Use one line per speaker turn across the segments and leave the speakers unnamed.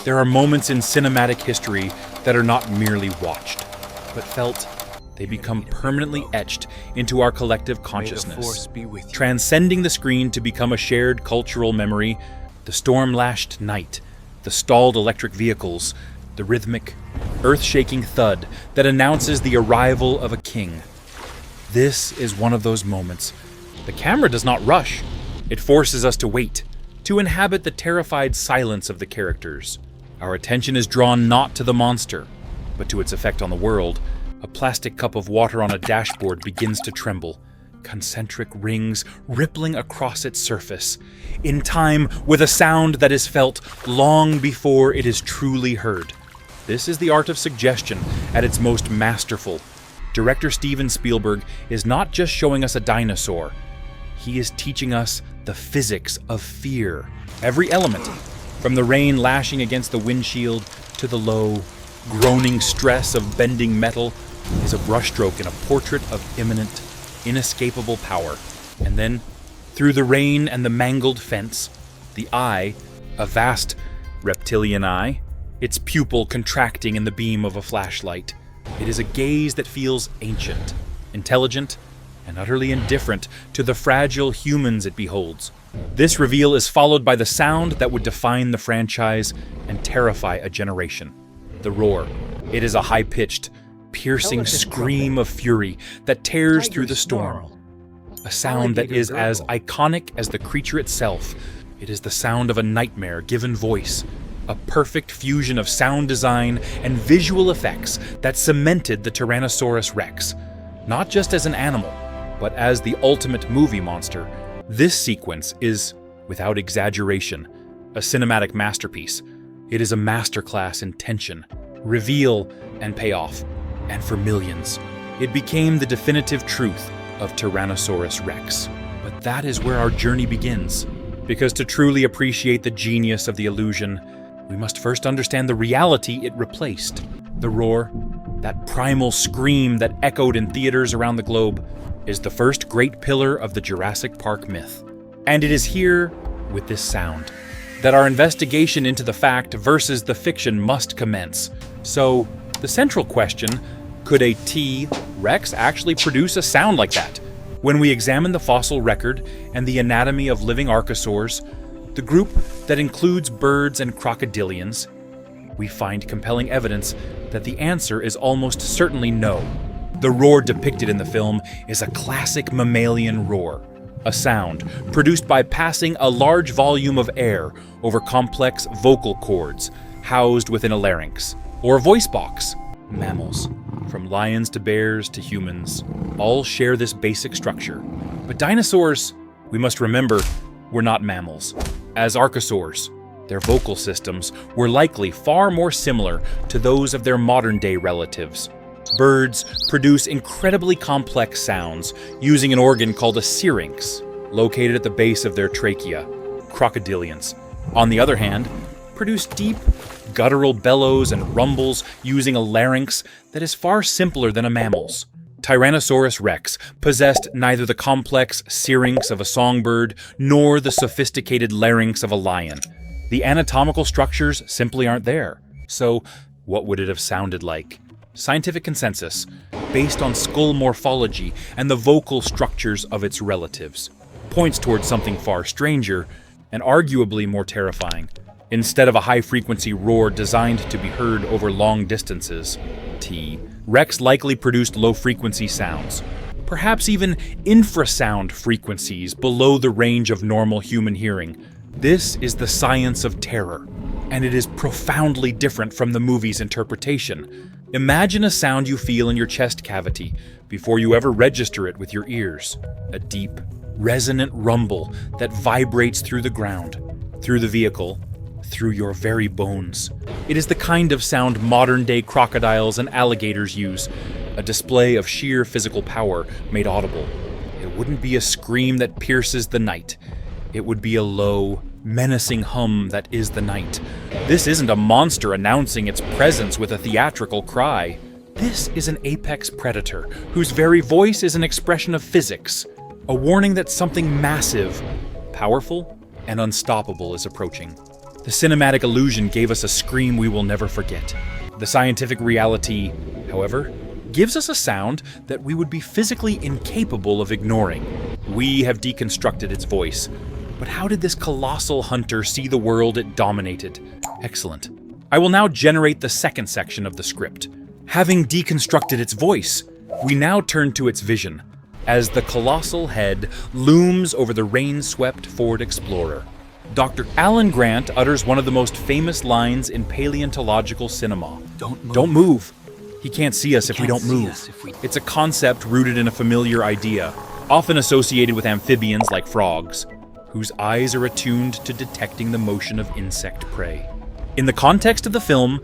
There are moments in cinematic history that are not merely watched, but felt. They become permanently etched into our collective consciousness, transcending the screen to become a shared cultural memory. The storm-lashed night, the stalled electric vehicles, the rhythmic, earth-shaking thud that announces the arrival of a king. This is one of those moments. The camera does not rush. It forces us to wait, to inhabit the terrified silence of the characters. Our attention is drawn not to the monster, but to its effect on the world. A plastic cup of water on a dashboard begins to tremble, concentric rings rippling across its surface, in time with a sound that is felt long before it is truly heard. This is the art of suggestion at its most masterful. Director Steven Spielberg is not just showing us a dinosaur. He is teaching us the physics of fear. Every element, from the rain lashing against the windshield to the low, groaning stress of bending metal, is a brushstroke in a portrait of imminent, inescapable power. And then, through the rain and the mangled fence, the eye, a vast reptilian eye, its pupil contracting in the beam of a flashlight. It is a gaze that feels ancient, intelligent, and utterly indifferent to the fragile humans it beholds. This reveal is followed by the sound that would define the franchise and terrify a generation. The roar. It is a high-pitched, piercing scream of fury that tears through the storm. A sound that is as iconic as the creature itself. It is the sound of a nightmare given voice. A perfect fusion of sound design and visual effects that cemented the Tyrannosaurus Rex, not just as an animal, but as the ultimate movie monster. This sequence is, without exaggeration, a cinematic masterpiece. It is a masterclass in tension, reveal, and payoff. And for millions, it became the definitive truth of Tyrannosaurus Rex. But that is where our journey begins, because to truly appreciate the genius of the illusion, we must first understand the reality it replaced. The roar, that primal scream that echoed in theaters around the globe, is the first great pillar of the Jurassic Park myth. And it is here, with this sound, that our investigation into the fact versus the fiction must commence. So, the central question, could a T-Rex actually produce a sound like that? When we examine the fossil record and the anatomy of living archosaurs, the group that includes birds and crocodilians, we find compelling evidence that the answer is almost certainly no. The roar depicted in the film is a classic mammalian roar, a sound produced by passing a large volume of air over complex vocal cords housed within a larynx, or a voice box. Mammals, from lions to bears to humans, all share this basic structure. But dinosaurs, we must remember, were not mammals. As archosaurs, their vocal systems were likely far more similar to those of their modern-day relatives. Birds produce incredibly complex sounds using an organ called a syrinx, located at the base of their trachea. Crocodilians, on the other hand, produce deep, guttural bellows and rumbles using a larynx that is far simpler than a mammal's. Tyrannosaurus Rex possessed neither the complex syrinx of a songbird nor the sophisticated larynx of a lion. The anatomical structures simply aren't there. So, what would it have sounded like? Scientific consensus, based on skull morphology and the vocal structures of its relatives, points towards something far stranger and arguably more terrifying. Instead of a high-frequency roar designed to be heard over long distances, Rex likely produced low-frequency sounds, perhaps even infrasound frequencies below the range of normal human hearing. This is the science of terror, and it is profoundly different from the movie's interpretation. Imagine a sound you feel in your chest cavity before you ever register it with your ears. A deep, resonant rumble that vibrates through the ground, through the vehicle, through your very bones. It is the kind of sound modern-day crocodiles and alligators use, a display of sheer physical power made audible. It wouldn't be a scream that pierces the night. It would be a low, menacing hum that is the night. This isn't a monster announcing its presence with a theatrical cry. This is an apex predator whose very voice is an expression of physics, a warning that something massive, powerful, and unstoppable is approaching. The cinematic illusion gave us a scream we will never forget. The scientific reality, however, gives us a sound that we would be physically incapable of ignoring. We have deconstructed its voice. But how did this colossal hunter see the world it dominated? Excellent. I will now generate the second section of the script. Having deconstructed its voice, we now turn to its vision, as the colossal head looms over the rain-swept Ford Explorer. Dr. Alan Grant utters one of the most famous lines in paleontological cinema. Don't move. He can't see us if we don't move. It's a concept rooted in a familiar idea, often associated with amphibians like frogs, whose eyes are attuned to detecting the motion of insect prey. In the context of the film,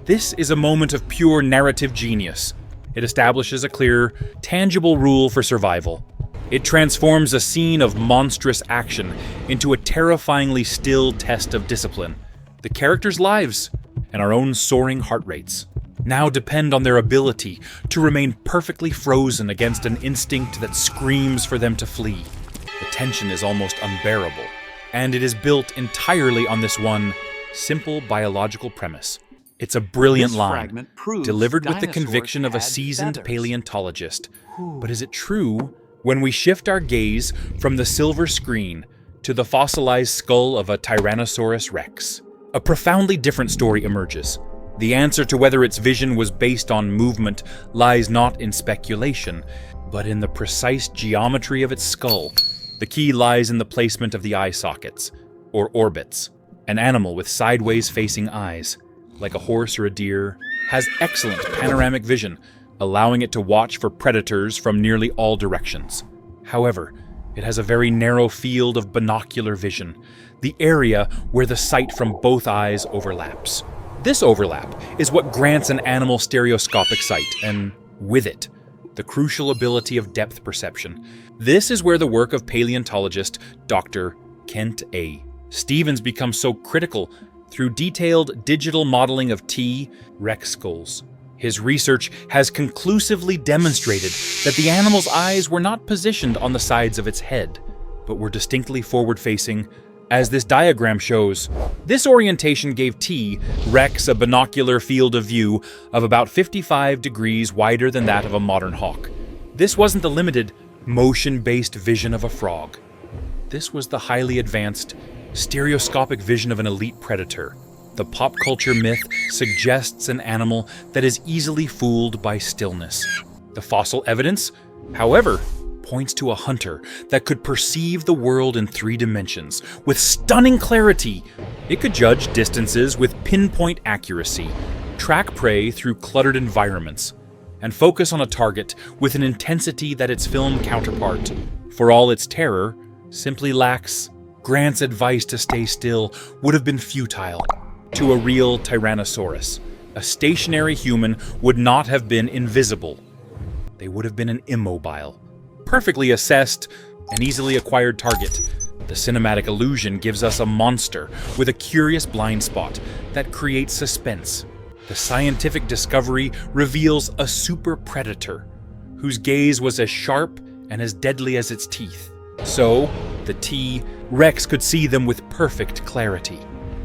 this is a moment of pure narrative genius. It establishes a clear, tangible rule for survival. It transforms a scene of monstrous action into a terrifyingly still test of discipline. The characters' lives and our own soaring heart rates now depend on their ability to remain perfectly frozen against an instinct that screams for them to flee. The tension is almost unbearable, and it is built entirely on this one simple biological premise. It's a brilliant line, delivered with the conviction of a seasoned paleontologist. But is it true? When we shift our gaze from the silver screen to the fossilized skull of a Tyrannosaurus Rex, a profoundly different story emerges. The answer to whether its vision was based on movement lies not in speculation, but in the precise geometry of its skull. The key lies in the placement of the eye sockets, or orbits. An animal with sideways-facing eyes, like a horse or a deer, has excellent panoramic vision, allowing it to watch for predators from nearly all directions. However, it has a very narrow field of binocular vision, the area where the sight from both eyes overlaps. This overlap is what grants an animal stereoscopic sight, and with it, the crucial ability of depth perception. This is where the work of paleontologist Dr. Kent A. Stevens becomes so critical through detailed digital modeling of T. Rex skulls. His research has conclusively demonstrated that the animal's eyes were not positioned on the sides of its head, but were distinctly forward-facing, as this diagram shows. This orientation gave T. Rex a binocular field of view of about 55 degrees wider than that of a modern hawk. This wasn't the limited, motion-based vision of a frog. This was the highly advanced, stereoscopic vision of an elite predator. The pop culture myth suggests an animal that is easily fooled by stillness. The fossil evidence, however, points to a hunter that could perceive the world in 3 dimensions with stunning clarity. It could judge distances with pinpoint accuracy, track prey through cluttered environments, and focus on a target with an intensity that its film counterpart, for all its terror, simply lacks. Grant's advice to stay still would have been futile. To a real Tyrannosaurus, a stationary human would not have been invisible. They would have been an immobile, perfectly assessed, and easily acquired target. The cinematic illusion gives us a monster with a curious blind spot that creates suspense. The scientific discovery reveals a super predator whose gaze was as sharp and as deadly as its teeth. So, the T. Rex could see them with perfect clarity.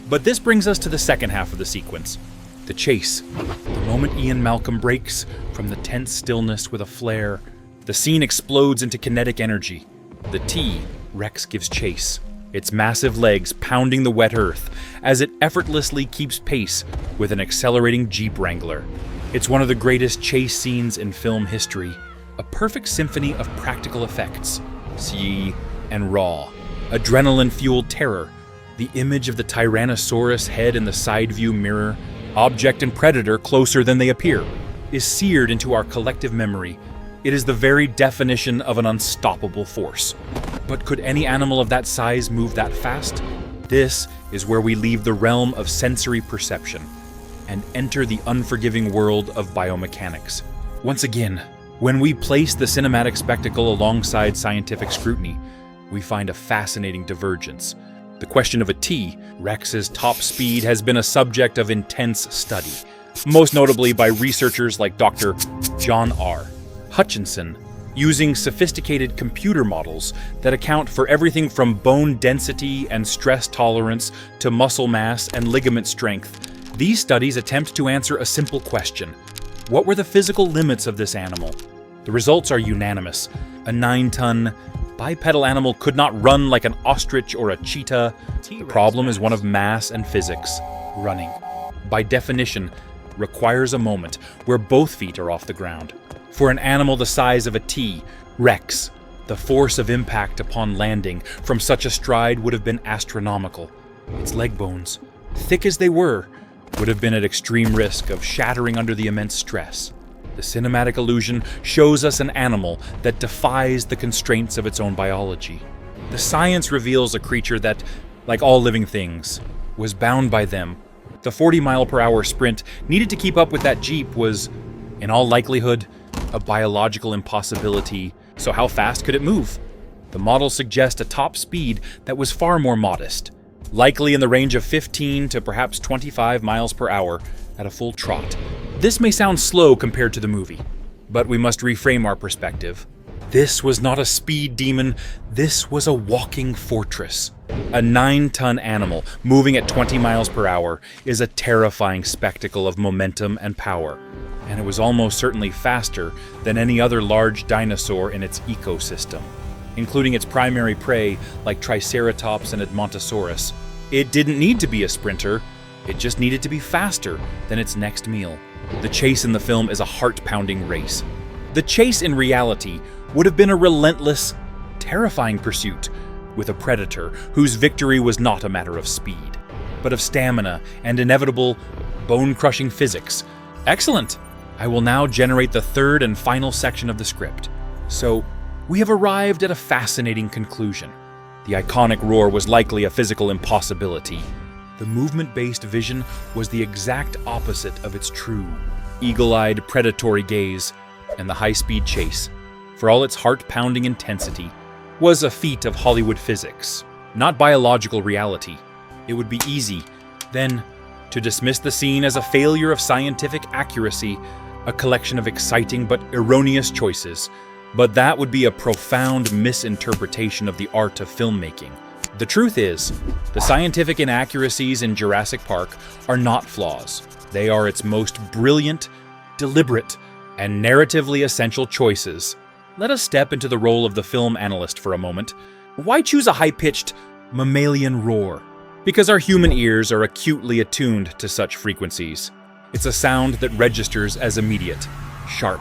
But this brings us to the second half of the sequence, the chase. The moment Ian Malcolm breaks from the tense stillness with a flare, the scene explodes into kinetic energy. The T. Rex gives chase, its massive legs pounding the wet earth as it effortlessly keeps pace with an accelerating Jeep Wrangler. It's one of the greatest chase scenes in film history, a perfect symphony of practical effects, CG and raw, adrenaline-fueled terror. The image of the Tyrannosaurus head in the side view mirror, object and predator closer than they appear, is seared into our collective memory. It is the very definition of an unstoppable force. But could any animal of that size move that fast? This is where we leave the realm of sensory perception and enter the unforgiving world of biomechanics. Once again, when we place the cinematic spectacle alongside scientific scrutiny, we find a fascinating divergence. The question of a T. Rex's top speed has been a subject of intense study, most notably by researchers like Dr. John R. Hutchinson, using sophisticated computer models that account for everything from bone density and stress tolerance to muscle mass and ligament strength. These studies attempt to answer a simple question: what were the physical limits of this animal? The results are unanimous. A 9-ton bipedal animal could not run like an ostrich or a cheetah. The problem is one of mass and physics. Running, by definition, requires a moment where both feet are off the ground. For an animal the size of a T-Rex, the force of impact upon landing from such a stride would have been astronomical. Its leg bones, thick as they were, would have been at extreme risk of shattering under the immense stress. The cinematic illusion shows us an animal that defies the constraints of its own biology. The science reveals a creature that, like all living things, was bound by them. The 40-mile-per-hour sprint needed to keep up with that Jeep was, in all likelihood, a biological impossibility, so how fast could it move? The models suggest a top speed that was far more modest, likely in the range of 15 to perhaps 25 miles per hour at a full trot. This may sound slow compared to the movie, but we must reframe our perspective. This was not a speed demon, this was a walking fortress. A 9-ton animal moving at 20 miles per hour is a terrifying spectacle of momentum and power, and it was almost certainly faster than any other large dinosaur in its ecosystem, including its primary prey like Triceratops and Edmontosaurus. It didn't need to be a sprinter, it just needed to be faster than its next meal. The chase in the film is a heart-pounding race. The chase in reality would have been a relentless, terrifying pursuit, with a predator whose victory was not a matter of speed, but of stamina and inevitable, bone-crushing physics. Excellent! I will now generate the third and final section of the script. So, we have arrived at a fascinating conclusion. The iconic roar was likely a physical impossibility. The movement-based vision was the exact opposite of its true, eagle-eyed, predatory gaze, and the high-speed chase, for all its heart-pounding intensity, was a feat of Hollywood physics, not biological reality. It would be easy, then, to dismiss the scene as a failure of scientific accuracy, a collection of exciting but erroneous choices, but that would be a profound misinterpretation of the art of filmmaking. The truth is, the scientific inaccuracies in Jurassic Park are not flaws. They are its most brilliant, deliberate, and narratively essential choices. Let us step into the role of the film analyst for a moment. Why choose a high-pitched mammalian roar? Because our human ears are acutely attuned to such frequencies. It's a sound that registers as immediate, sharp,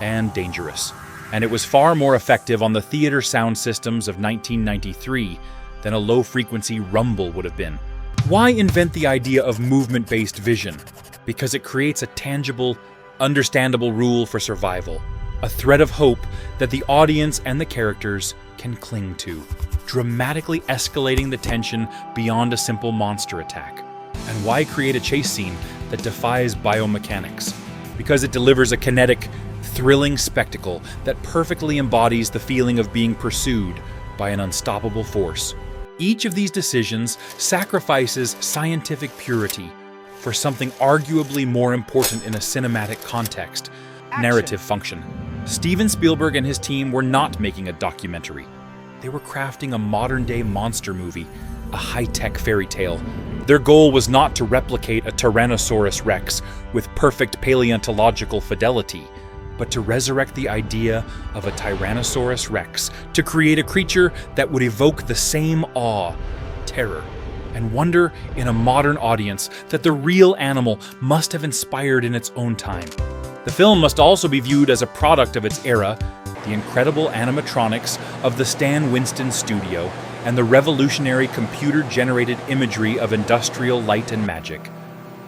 and dangerous. And it was far more effective on the theater sound systems of 1993 than a low-frequency rumble would have been. Why invent the idea of movement-based vision? Because it creates a tangible, understandable rule for survival. A thread of hope that the audience and the characters can cling to, dramatically escalating the tension beyond a simple monster attack. And why create a chase scene that defies biomechanics? Because it delivers a kinetic, thrilling spectacle that perfectly embodies the feeling of being pursued by an unstoppable force. Each of these decisions sacrifices scientific purity for something arguably more important in a cinematic context: narrative function. Steven Spielberg and his team were not making a documentary. They were crafting a modern-day monster movie, a high-tech fairy tale. Their goal was not to replicate a Tyrannosaurus Rex with perfect paleontological fidelity, but to resurrect the idea of a Tyrannosaurus Rex, to create a creature that would evoke the same awe, terror, and wonder in a modern audience that the real animal must have inspired in its own time. The film must also be viewed as a product of its era, the incredible animatronics of the Stan Winston studio, and the revolutionary computer-generated imagery of industrial light and magic.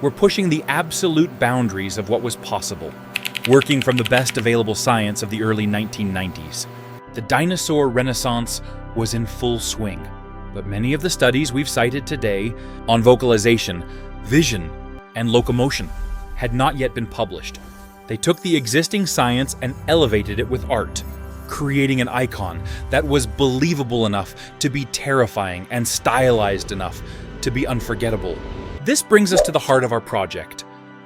We're pushing the absolute boundaries of what was possible, working from the best available science of the early 1990s. The dinosaur renaissance was in full swing, but many of the studies we've cited today on vocalization, vision, and locomotion had not yet been published. They took the existing science and elevated it with art, creating an icon that was believable enough to be terrifying and stylized enough to be unforgettable. This brings us to the heart of our project.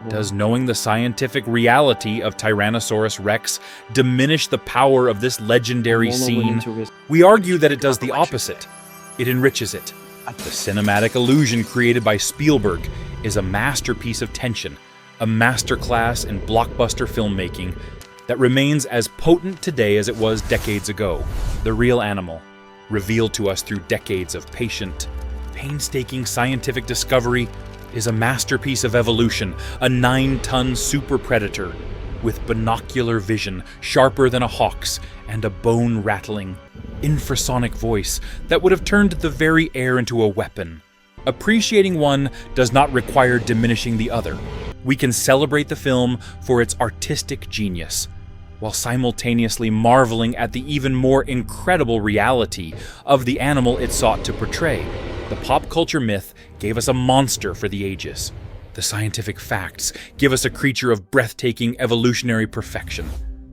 Does knowing the scientific reality of Tyrannosaurus Rex diminish the power of this legendary scene? We argue that it does the opposite. It enriches it. The cinematic illusion created by Spielberg is a masterpiece of tension, a masterclass in blockbuster filmmaking that remains as potent today as it was decades ago. The real animal, revealed to us through decades of patient, painstaking scientific discovery, is a masterpiece of evolution, a 9-ton super predator with binocular vision sharper than a hawk's and a bone-rattling, infrasonic voice that would have turned the very air into a weapon. Appreciating one does not require diminishing the other. We can celebrate the film for its artistic genius, while simultaneously marveling at the even more incredible reality of the animal it sought to portray. The pop culture myth gave us a monster for the ages. The scientific facts give us a creature of breathtaking evolutionary perfection.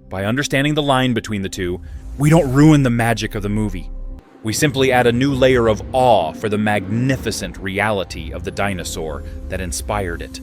By understanding the line between the two, we don't ruin the magic of the movie. We simply add a new layer of awe for the magnificent reality of the dinosaur that inspired it.